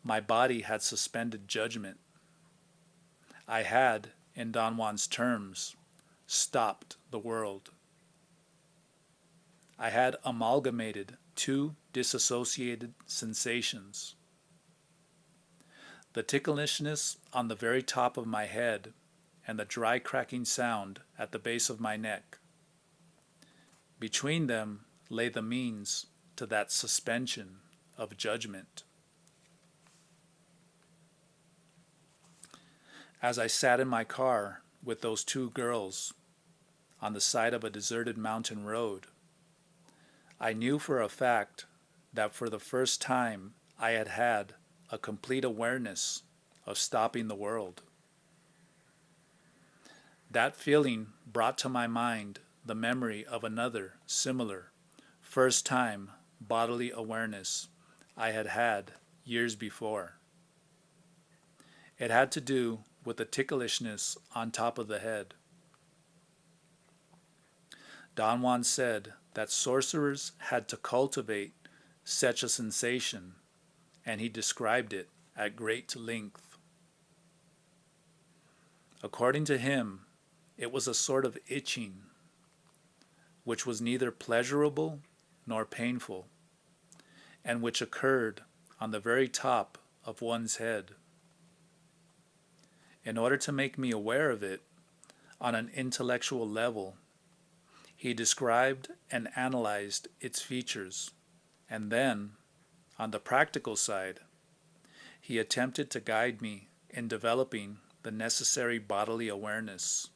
my body had suspended judgment. I had, in Don Juan's terms, stopped the world. I had amalgamated two disassociated sensations. The ticklishness on the very top of my head and the dry cracking sound at the base of my neck. Between them lay the means to that suspension of judgment. As I sat in my car with those two girls on the side of a deserted mountain road, I knew for a fact that for the first time I had had a complete awareness of stopping the world. That feeling brought to my mind the memory of another similar first-time bodily awareness I had had years before. It had to do with the ticklishness on top of the head. Don Juan said that sorcerers had to cultivate such a sensation, and he described it at great length. According to him, it was a sort of itching, which was neither pleasurable nor painful, and which occurred on the very top of one's head. In order to make me aware of it on an intellectual level, he described and analyzed its features, and then, on the practical side, he attempted to guide me in developing the necessary bodily awareness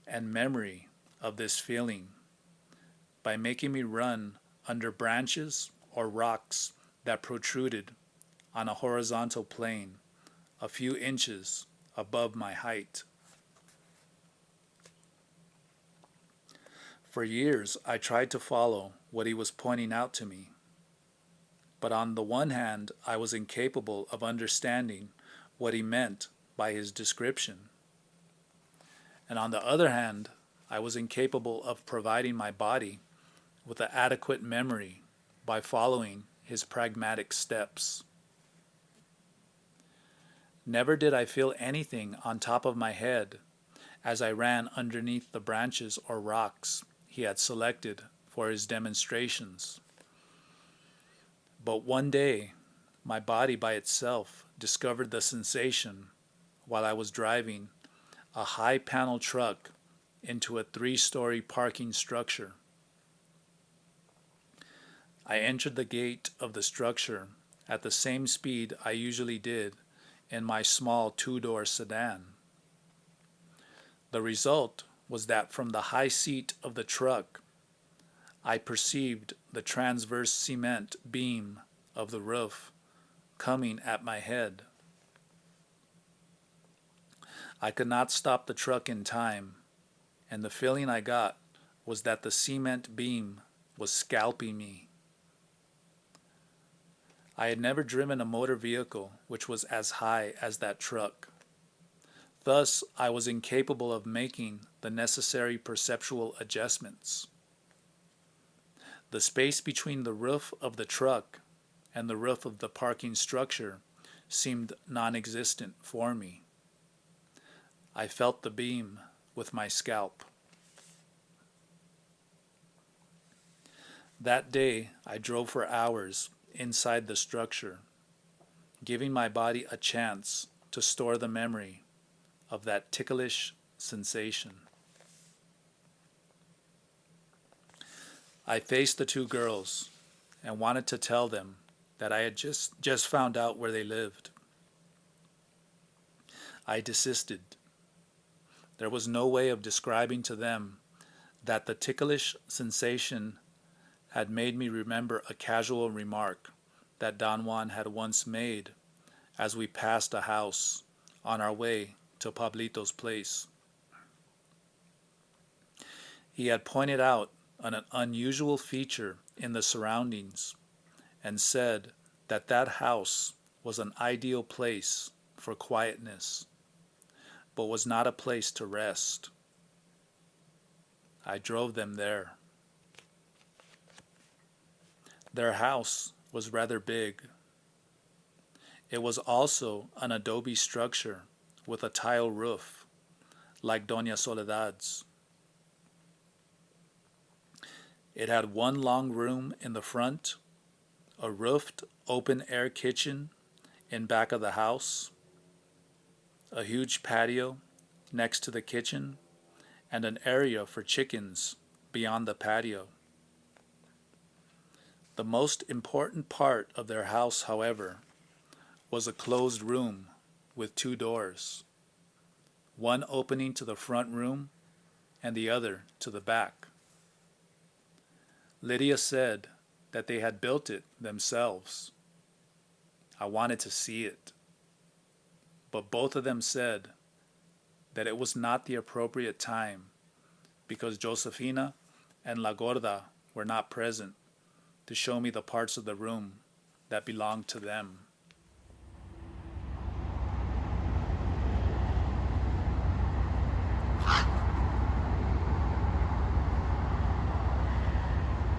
and memory of this feeling by making me run under branches or rocks that protruded on a horizontal plane a few inches above my height. For years, I tried to follow what he was pointing out to me. But on the one hand, I was incapable of understanding what he meant by his description. And on the other hand, I was incapable of providing my body with an adequate memory by following his pragmatic steps. Never did I feel anything on top of my head as I ran underneath the branches or rocks he had selected for his demonstrations. But one day, my body by itself discovered the sensation while I was driving a high panel truck into a 3-story parking structure. I entered the gate of the structure at the same speed I usually did in my small 2-door sedan. The result was that from the high seat of the truck, I perceived the transverse cement beam of the roof coming at my head. I could not stop the truck in time, and the feeling I got was that the cement beam was scalping me. I had never driven a motor vehicle which was as high as that truck. Thus, I was incapable of making the necessary perceptual adjustments. The space between the roof of the truck and the roof of the parking structure seemed non-existent for me. I felt the beam with my scalp. That day, I drove for hours inside the structure, giving my body a chance to store the memory of that ticklish sensation. I faced the 2 girls and wanted to tell them that I had just found out where they lived. I desisted. There was no way of describing to them that the ticklish sensation had made me remember a casual remark that Don Juan had once made as we passed a house on our way to Pablito's place. He had pointed out an unusual feature in the surroundings and said that that house was an ideal place for quietness, but was not a place to rest. I drove them there. Their house was rather big. It was also an adobe structure with a tile roof, like Doña Soledad's. It had one long room in the front, a roofed open-air kitchen in back of the house, a huge patio next to the kitchen, and an area for chickens beyond the patio. The most important part of their house, however, was a closed room with 2 doors, one opening to the front room and the other to the back. Lydia said that they had built it themselves. I wanted to see it, but both of them said that it was not the appropriate time because Josefina and La Gorda were not present to show me the parts of the room that belonged to them.